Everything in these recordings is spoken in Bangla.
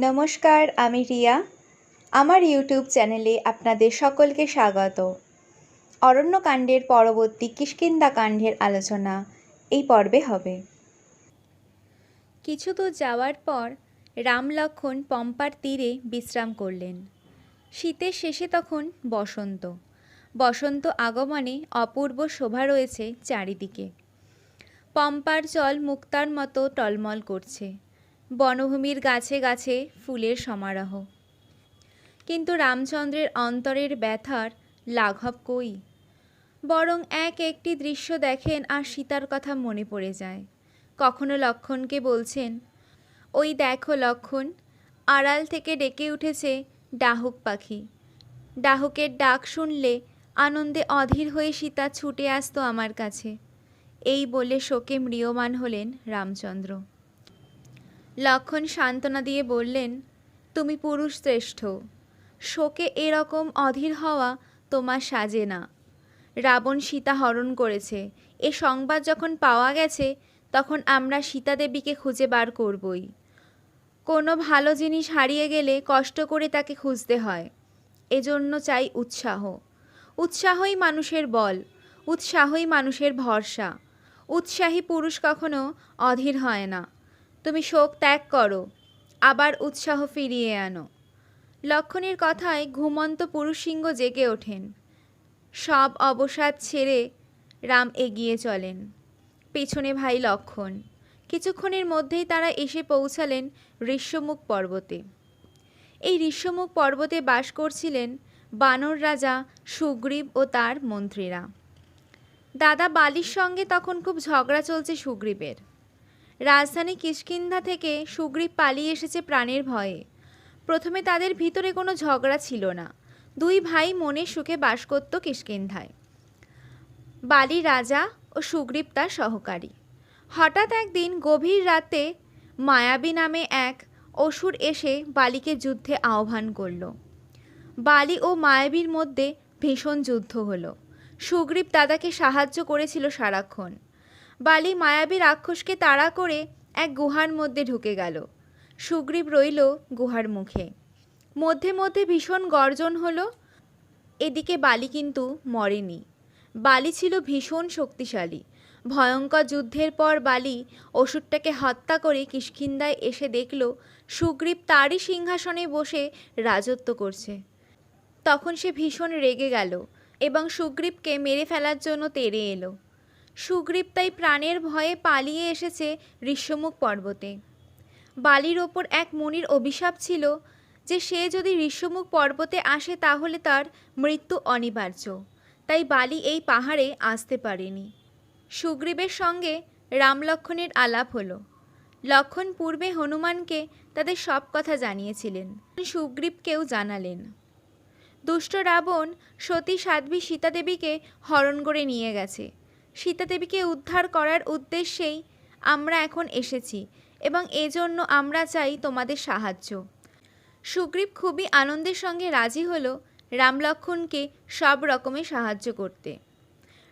নমস্কার, আমি রিয়া। আমার ইউটিউব চ্যানেলে আপনাদের সকলকে স্বাগত। অরণ্যকাণ্ডের পরবর্তী কিষ্কিন্ধাকাণ্ডের আলোচনা এই পর্বে হবে। কিছু দূর যাওয়ার পর রাম লক্ষ্মণ পম্পার তীরে বিশ্রাম করলেন। শীতের শেষে তখন বসন্ত। বসন্ত আগমনে অপূর্ব শোভা রয়েছে চারিদিকে। পম্পার জল মুক্তার মতো টলমল করছে। বনভূমির গাছে গাছে ফুলের সমারোহ। কিন্তু রামচন্দ্রের অন্তরের ব্যথার লাঘব কই। বরং একটি দৃশ্য দেখেন আর সীতার কথা মনে পড়ে যায়। কখনো লক্ষ্মণকে বলছেন, ওই দেখো লক্ষ্মণ, আড়াল থেকে ডেকে উঠেছে ডাহুক পাখি। ডাহুকের ডাক শুনলে আনন্দে অধীর হয়ে সীতা ছুটে আসতো আমার কাছে। এই বলে শোকে ম্রিয়মাণ হলেন রামচন্দ্র। লক্ষ্মণ সান্ত্বনা দিয়ে বললেন, তুমি পুরুষ শ্রেষ্ঠ, শোকে এরকম অধীর হওয়া তোমার সাজে না। রাবণ সীতা হরণ করেছে, এ সংবাদ যখন পাওয়া গেছে তখন আমরা সীতা দেবীকে খুঁজে বার করবই। কোনো ভালো জিনিস হারিয়ে গেলে কষ্ট করে তাকে খুঁজতে হয়। এজন্য চাই উৎসাহ। উৎসাহই মানুষের বল, উৎসাহই মানুষের ভরসা। উৎসাহী পুরুষ কখনো অধীর হয় না। তুমি শোক ত্যাগ করো, আবার উৎসাহ ফিরিয়ে আনো। লক্ষ্মণের কথায় ঘুমন্ত পুরুষসিংহ জেগে ওঠেন। সব অবসাদ ছেড়ে রাম এগিয়ে চলেন, পেছনে ভাই লক্ষ্মণ। কিছুক্ষণের মধ্যেই তারা এসে পৌঁছালেন ঋষ্যমুখ পর্বতে। এই ঋষ্যমুখ পর্বতে বাস করছিলেন বানর রাজা সুগ্রীব ও তার মন্ত্রীরা। দাদা বালির সঙ্গে তখন খুব ঝগড়া চলছে সুগ্রীবের। রাজধানী কিষ্কিন্ধা থেকে সুগ্রীব পালিয়ে এসেছে প্রাণের ভয়ে। প্রথমে তাদের ভিতরে কোনো ঝগড়া ছিল না। দুই ভাই মনে সুখে বাস করত কিষ্কিন্ধায়। বালি রাজা ও সুগ্রীব তার সহকারী। হঠাৎ একদিন গভীর রাতে মায়াবী নামে এক অসুর এসে বালিকে যুদ্ধে আহ্বান করল। বালি ও মায়াবীর মধ্যে ভীষণ যুদ্ধ হলো। সুগ্রীব দাদাকে সাহায্য করেছিল সারাক্ষণ। বালি মায়াবী রাক্ষসকে তাড়া করে এক গুহার মধ্যে ঢুকে গেল। সুগ্রীব রইল গুহার মুখে। মধ্যে মধ্যে ভীষণ গর্জন হলো। এদিকে বালি কিন্তু মরেনি। বালি ছিল ভীষণ শক্তিশালী। ভয়ঙ্কর যুদ্ধের পর বালি অসুরটাকে হত্যা করে কিষ্কিন্ধায় এসে দেখল সুগ্রীব তারই সিংহাসনে বসে রাজত্ব করছে। তখন সে ভীষণ রেগে গেল এবং সুগ্রীবকে মেরে ফেলার জন্য তেড়ে এলো। সুগ্রীব তাই প্রাণের ভয়ে পালিয়ে এসেছে ঋষ্যমুখ পর্বতে। বালির ওপর এক মুনির অভিশাপ ছিল যে সে যদি ঋষ্যমুখ পর্বতে আসে তাহলে তার মৃত্যু অনিবার্য। তাই বালি এই পাহাড়ে আসতে পারেনি। সুগ্রীবের সঙ্গে রাম লক্ষ্মণের আলাপ হলো। লক্ষ্মণ পূর্বে হনুমানকে তাদের সব কথা জানিয়েছিলেন, সুগ্রীবকেও জানালেন। দুষ্ট রাবণ সতী সাধ্বী সীতা দেবীকে হরণ করে নিয়ে গেছে। সীতা দেবীকে উদ্ধার করার উদ্দেশ্যেই আমরা এখন এসেছি এবং এজন্য আমরা চাই তোমাদের সাহায্য। সুগ্রীব খুবই আনন্দের সঙ্গে রাজি হলো রাম লক্ষ্মণকে সব রকমের সাহায্য করতে।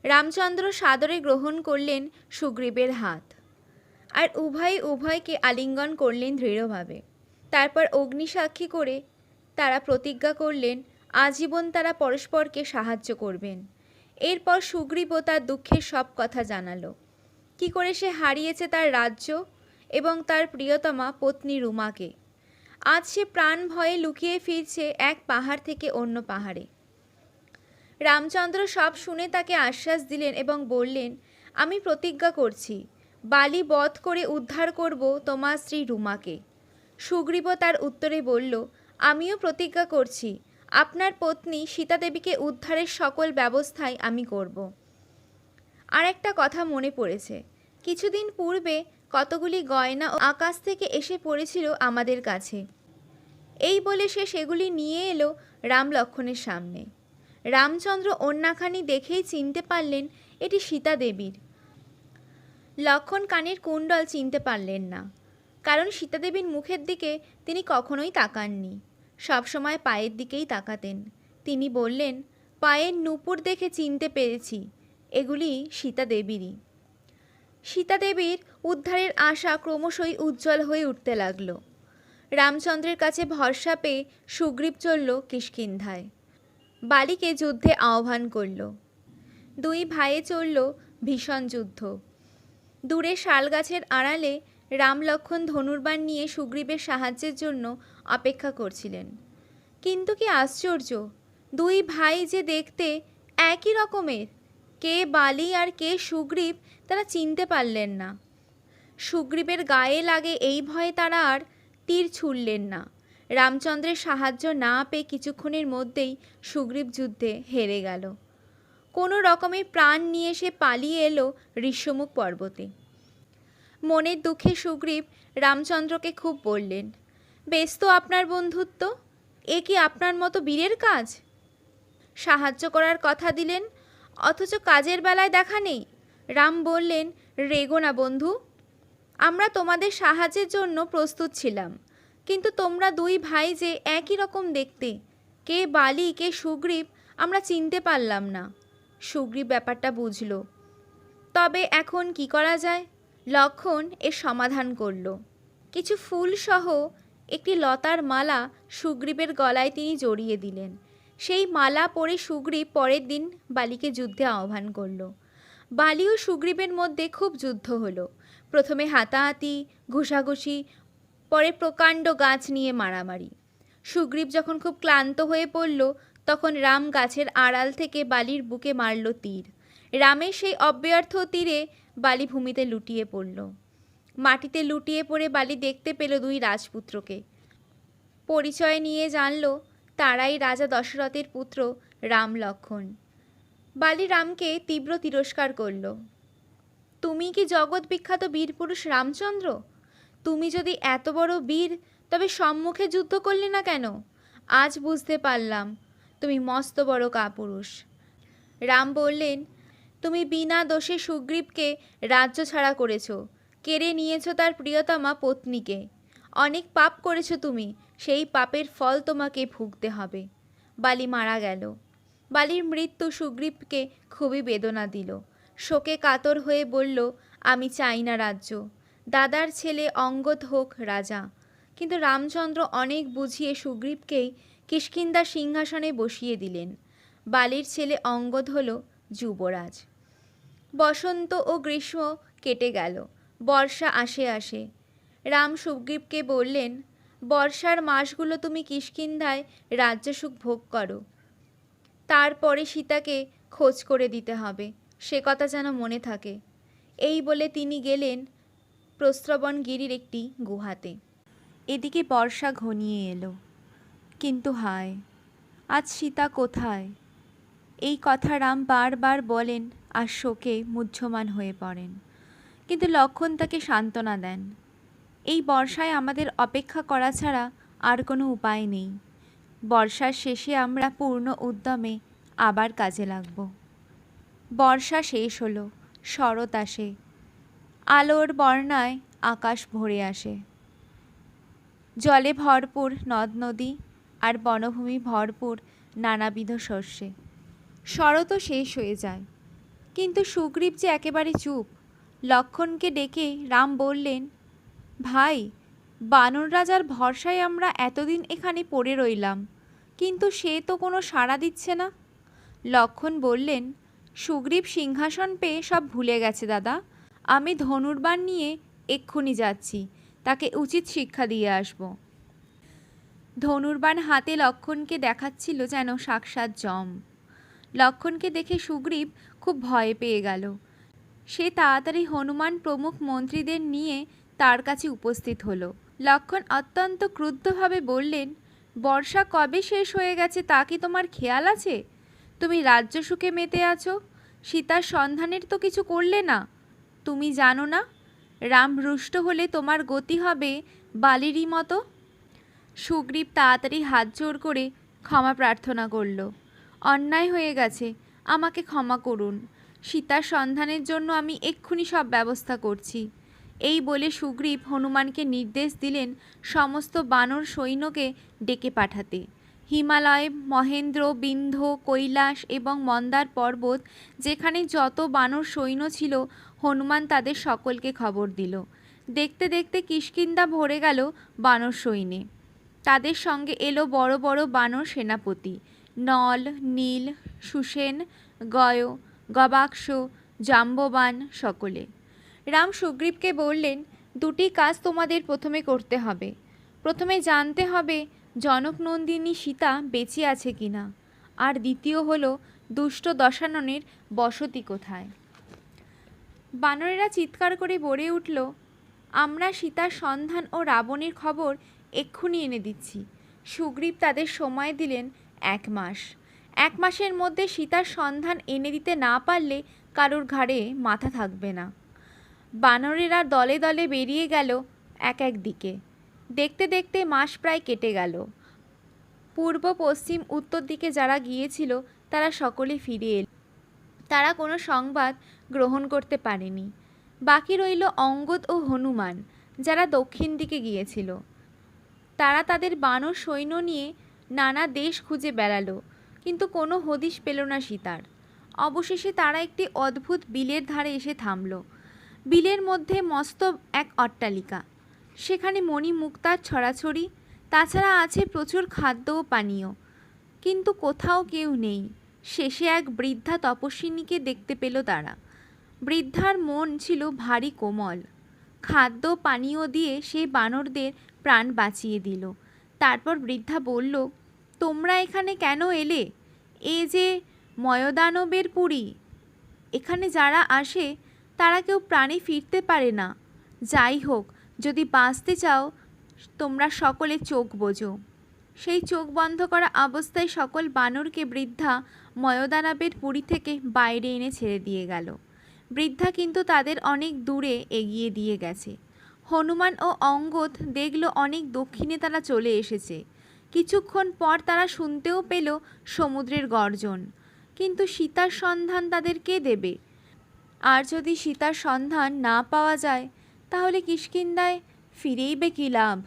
রামচন্দ্র সাদরে গ্রহণ করলেন সুগ্রীবের হাত, আর উভয়কে আলিঙ্গন করলেন দৃঢ়ভাবে। তারপর অগ্নিসাক্ষী করে তারা প্রতিজ্ঞা করলেন আজীবন তারা পরস্পরকে সাহায্য করবেন। এরপর সুগ্রীবও তার দুঃখের সব কথা জানালো, কি করে সে হারিয়েছে তার রাজ্য এবং তার প্রিয়তমা পত্নী রুমাকে। আজ সে প্রাণ ভয়ে লুকিয়ে ফিরছে এক পাহাড় থেকে অন্য পাহাড়ে। রামচন্দ্র সব শুনে তাকে আশ্বাস দিলেন এবং বললেন, আমি প্রতিজ্ঞা করছি বালি বধ করে উদ্ধার করব তোমার স্ত্রী রুমাকে। সুগ্রীবও তার উত্তরে বলল, আমিও প্রতিজ্ঞা করছি আপনার পত্নী সীতা দেবীকে উদ্ধারের সকল ব্যবস্থাই আমি করব। আর একটা কথা মনে পড়েছে, কিছুদিন পূর্বে কতগুলি গয়না আকাশ থেকে এসে পড়েছিল আমাদের কাছে। এই বলে সে সেগুলি নিয়ে এলো রাম লক্ষ্মণের সামনে। রামচন্দ্র অন্যাখানি দেখেই চিনতে পারলেন এটি সীতা দেবীর। লক্ষ্মণ কানের কুণ্ডল চিনতে পারলেন না, কারণ সীতা দেবীর মুখের দিকে তিনি কখনোই তাকাননি, সবসময় পায়ের দিকেই তাকাতেন। তিনি বললেন, পায়ের নূপুর দেখে চিনতে পেরেছি, এগুলি সীতা দেবীরই। সীতা দেবীর উদ্ধারের আশা ক্রমশই উজ্জ্বল হয়ে উঠতে লাগলো। রামচন্দ্রের কাছে ভরসা পেয়ে সুগ্রীব চলল কিষ্কিন্ধায়। বালিকে যুদ্ধে আহ্বান করল। দুই ভাইয়ে চলল ভীষণ যুদ্ধ। দূরে শালগাছের আড়ালে রাম লক্ষ্মণ ধনুর্বাণ নিয়ে সুগ্রীবের সাহায্যের জন্য অপেক্ষা করছিলেন। কিন্তু কি আশ্চর্য, দুই ভাই যে দেখতে একই রকমের, কে বালি আর কে সুগ্রীব তারা চিনতে পারলেন না। সুগ্রীবের গায়ে লাগে এই ভয়ে তারা আর তীর ছুড়লেন না। রামচন্দ্রের সাহায্য না পেয়ে কিছুক্ষণের মধ্যেই সুগ্রীব যুদ্ধে হেরে গেল। কোনো রকমে প্রাণ নিয়ে সে পালিয়ে এলো ঋষ্যমুখ পর্বতে। মনের দুঃখে সুগ্রীব রামচন্দ্রকে খুব বললেন, বেশ তো আপনার বন্ধুত্ব, এ কি আপনার মতো বীরের কাজ? সাহায্য করার কথা দিলেন, অথচ কাজের বেলায় দেখা নেই। রাম বললেন, রেগো না বন্ধু, আমরা তোমাদের সাহায্যের জন্য প্রস্তুত ছিলাম, কিন্তু তোমরা দুই ভাই যে একই রকম দেখতে, কে বালি কে সুগ্রীব আমরা চিনতে পারলাম না। সুগ্রীব ব্যাপারটা বুঝল। তবে এখন কি করা যায়? লক্ষ্মণ এর সমাধান করল। কিছু ফুলসহ একটি লতার মালা সুগ্রীবের গলায় তিনি জড়িয়ে দিলেন। সেই মালা পরে সুগ্রীব পরের দিন বালিকে যুদ্ধে আহ্বান করল। বালি ও সুগ্রীবের মধ্যে খুব যুদ্ধ হলো। প্রথমে হাতাহাতি, ঘুষাঘুষি, পরে প্রকাণ্ড গাছ নিয়ে মারামারি। সুগ্রীব যখন খুব ক্লান্ত হয়ে পড়ল, তখন রাম গাছের আড়াল থেকে বালির বুকে মারল তীর। রামের সেই অব্যর্থ তীরে বালি ভূমিতে লুটিয়ে পড়ল। মাটিতে লুটিয়ে পড়ে বালি দেখতে পেল দুই রাজপুত্রকে। পরিচয় নিয়ে জানল তারাই রাজা দশরথের পুত্র রাম লক্ষ্মণ। বালি রামকে তীব্র তিরস্কার করল। তুমি কি জগৎ বিখ্যাত বীরপুরুষ রামচন্দ্র? তুমি যদি এত বড় বীর, তবে সম্মুখে যুদ্ধ করলে না কেন? আজ বুঝতে পারলাম তুমি মস্ত বড় কাপুরুষ। রাম বললেন, তুমি বিনা দোষে সুগ্রীবকে রাজ্য ছাড়া করেছ, কেড়ে নিয়েছ তার প্রিয়তমা পত্নীকে। অনেক পাপ করেছ তুমি, সেই পাপের ফল তোমাকে ভুগতে হবে। বালি মারা গেল। বালির মৃত্যু সুগ্রীবকে খুবই বেদনা দিল। শোকে কাতর হয়ে বলল, আমি চাই না রাজ্য, দাদার ছেলে অঙ্গদ হোক রাজা। কিন্তু রামচন্দ্র অনেক বুঝিয়ে সুগ্রীবকেই কিষ্কিন্ধার সিংহাসনে বসিয়ে দিলেন। বালির ছেলে অঙ্গদ হল যুবরাজ। বসন্ত ও গ্রীষ্ম কেটে গেল, বর্ষা আসে আসে। রাম সুগ্রীবকে বললেন, বর্ষার মাসগুলো তুমি কিষ্কিন্ধায় রাজ্যসুখ ভোগ করো, তারপরে সীতাকে খোঁজ করে দিতে হবে, সে কথা যেন মনে থাকে। এই বলে তিনি গেলেন প্রস্রবণগিরির একটি গুহাতে। এদিকে বর্ষা ঘনিয়ে এলো। কিন্তু হায়, আজ সীতা কোথায়? এই কথা রাম বারবার বলেন আর শোকে মুহ্যমান হয়ে পড়েন। কিন্তু লক্ষ্মণ তাকে সান্ত্বনা দেন। এই বর্ষায় আমাদের অপেক্ষা করা ছাড়া আর কোনো উপায় নেই। বর্ষার শেষে আমরা পূর্ণ উদ্যমে আবার কাজে লাগব। বর্ষা শেষ হলো, শরৎ আসে, আলোর বর্ণায় আকাশ ভরে আসে। জলে ভরপুর নদ নদী আর বনভূমি ভরপুর নানাবিধ শস্যে। শরৎও শেষ হয়ে যায়, কিন্তু সুগ্রীব যে একেবারে চুপ। লক্ষ্মণকে ডেকে রাম বললেন, ভাই, বানর রাজার ভরসায় আমরা এতদিন এখানে পড়ে রইলাম, কিন্তু সে তো কোনো সাড়া দিচ্ছে না। লক্ষ্মণ বললেন, সুগ্রীব সিংহাসন পেয়ে সব ভুলে গেছে দাদা। আমি ধনুর্বাণ নিয়ে এক্ষুনি যাচ্ছি, তাকে উচিত শিক্ষা দিয়ে আসব। ধনুর্বাণ হাতে লক্ষ্মণকে দেখাচ্ছিল যেন সাক্ষাৎ যম। লক্ষ্মণকে দেখে সুগ্রীব খুব ভয় পেয়ে গেল। সে তাড়াতাড়ি হনুমান প্রমুখ মন্ত্রীদের নিয়ে তার কাছে উপস্থিত হলো। লক্ষ্মণ অত্যন্ত ক্রুদ্ধভাবে বললেন, বর্ষা কবে শেষ হয়ে গেছে তা কি তোমার খেয়াল আছে? তুমি রাজ্য সুখে মেতে আছো, সীতার সন্ধানের তো কিছু করলে না। তুমি জানো না রাম রুষ্ট হলে তোমার গতি হবে বালিরই মতো? সুগ্রীব তাড়াতাড়ি হাত জোড় করে ক্ষমা প্রার্থনা করল। অন্যায় হয়ে গেছে, আমাকে ক্ষমা করুন। সীতার সন্ধানের জন্য আমি এক্ষুনি সব ব্যবস্থা করছি। এই বলে সুগ্রীব হনুমানকে নির্দেশ দিলেন সমস্ত বানর সৈন্যকে ডেকে পাঠাতে। হিমালয়, মহেন্দ্র, বিন্ধ্য, কৈলাস এবং মন্দার পর্বত, যেখানে যত বানর সৈন্য ছিল, হনুমান তাদের সকলকে খবর দিল। দেখতে দেখতে কিষ্কিন্ধা ভরে গেল বানর সৈন্যে। তাদের সঙ্গে এলো বড় বড় বানর সেনাপতি, নল, নীল, সুসেন, গয়, গবাক্ষ, জাম্ববান সকলে। রাম সুগ্রীবকে বললেন, দুটি কাজ তোমাদের প্রথমে করতে হবে। প্রথমে জানতে হবে জনকনন্দিনী সীতা বেঁচে আছে কিনা, আর দ্বিতীয় হলো দুষ্ট দশাননের বসতি কোথায়। বানরেরা চিৎকার করে বলে উঠল, আমরা সীতার সন্ধান ও রাবণের খবর এক্ষুনি এনে দিচ্ছি। সুগ্রীব তাদের সময় দিলেন 1 মাস। 1 মাসের মধ্যে সীতার সন্ধান এনে দিতে না পারলে কারোর ঘাড়ে মাথা থাকবে না। বানরেরা দলে দলে বেরিয়ে গেল এক এক দিকে। দেখতে দেখতে মাস প্রায় কেটে গেল। পূর্ব, পশ্চিম, উত্তর দিকে যারা গিয়েছিল তারা সকলে ফিরে এল। তারা কোনো সংবাদ গ্রহণ করতে পারেনি। বাকি রইল অঙ্গদ ও হনুমান, যারা দক্ষিণ দিকে গিয়েছিল। তারা তাদের বানর সৈন্য নিয়ে নানা দেশ খুঁজে বেড়ালো, কিন্তু কোনো হদিশ পেল না সীতার। অবশেষে তারা একটি অদ্ভুত বিলের ধারে এসে থামল। বিলের মধ্যে মস্ত এক অট্টালিকা, সেখানে মণিমুক্তার ছড়াছড়ি, তাছাড়া আছে প্রচুর খাদ্য ও পানীয়, কিন্তু কোথাও কেউ নেই। শেষে এক বৃদ্ধা তপস্বিনীকে দেখতে পেল তারা। বৃদ্ধার মন ছিল ভারী কোমল। খাদ্য পানীয় দিয়ে সেই বানরদের প্রাণ বাঁচিয়ে দিল। তারপর বৃদ্ধা বলল, তোমরা এখানে কেন এলে? এ যে ময়দানবের পুরী, এখানে যারা আসে তারা কেউ প্রাণে ফিরতে পারে না। যাই হোক, যদি বাঁচতে চাও তোমরা সকলে চোখ বোঝো। সেই চোখ বন্ধ করা অবস্থায় সকল বানরকে বৃদ্ধা ময়দানবের পুরী থেকে বাইরে এনে ছেড়ে দিয়ে গেল। বৃদ্ধা কিন্তু তাদের অনেক দূরে এগিয়ে দিয়ে গেছে। হনুমান ও অঙ্গদ দেখল অনেক দক্ষিণে তারা চলে এসেছে। কিছুক্ষণ পর তারা শুনতেও পেল সমুদ্রের গর্জন। কিন্তু সীতার সন্ধান তাদের কে দেবে? আর যদি সীতার সন্ধান না পাওয়া যায় তাহলে কিষ্কিন্ধায় ফিরেই বে কী লাভ?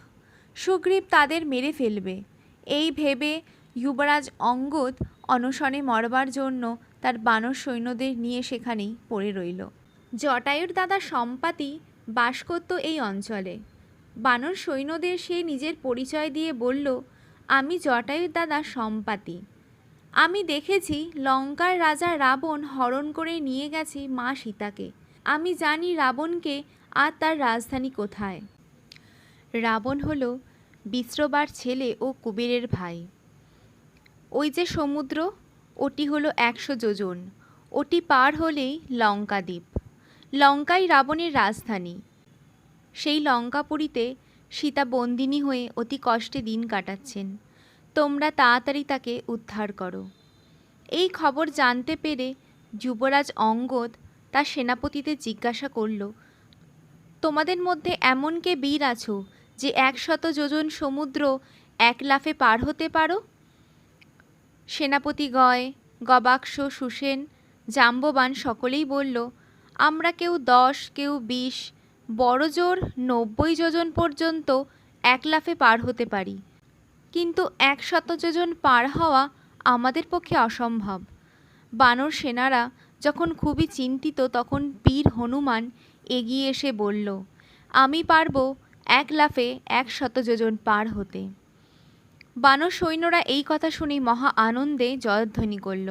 সুগ্রীব তাদের মেরে ফেলবে। এই ভেবে যুবরাজ অঙ্গদ অনশনে মরবার জন্য তার বানর সৈন্যদের নিয়ে সেখানেই পড়ে রইল। জটায়ুর দাদা সম্পাতি বাস করত এই অঞ্চলে। বানর সৈন্যদের সে নিজের পরিচয় দিয়ে বলল, আমি জটায়ুর দাদা সম্পাতি। আমি দেখেছি লঙ্কার রাজা রাবণ হরণ করে নিয়ে গেছে মা সীতাকে। আমি জানি রাবণকে আর তার রাজধানী কোথায়। রাবণ হলো বিশ্রবার ছেলে ও কুবেরের ভাই। ওই যে সমুদ্র, ওটি হলো 100 যোজন। ওটি পার হলেই লঙ্কা দ্বীপ। লঙ্কাই রাবণের রাজধানী। সেই লঙ্কাপুরীতে সীতা বন্দিনী হয়ে অতি কষ্টে দিন কাটাচ্ছেন। তোমরা তাড়াতাড়ি তাকে উদ্ধার করো। এই খবর জানতে পেরে যুবরাজ অঙ্গদ তার সেনাপতিদের জিজ্ঞাসা করল, তোমাদের মধ্যে এমন কে বীর আছো যে 100 যোজন সমুদ্র এক লাফে পার হতে পারো? সেনাপতি গয়, গবাক্ষ, সুসেন, জাম্ববান সকলেই বলল, আমরা কেউ 10, কেউ 20, বড় জোর 90 যোজন পর্যন্ত এক লাফে পার হতে পারি, কিন্তু 100 যোজন পার হওয়া আমাদের পক্ষে অসম্ভব। বানর সেনারা যখন খুবই চিন্তিত তখন বীর হনুমান এগিয়ে এসে বলল, আমি পারব এক লাফে 100 যোজন পার হতে। বানর সৈন্যরা এই কথা শুনে মহা আনন্দে জয়ধ্বনি করল।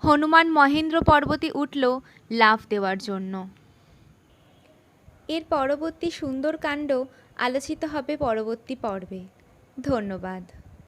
হনুমান মহেন্দ্র পর্বতে উঠল লাফ দেওয়ার জন্য। এর পরবর্তী সুন্দর কাণ্ড আলোচিত হবে পরবর্তী পর্বে। ধন্যবাদ।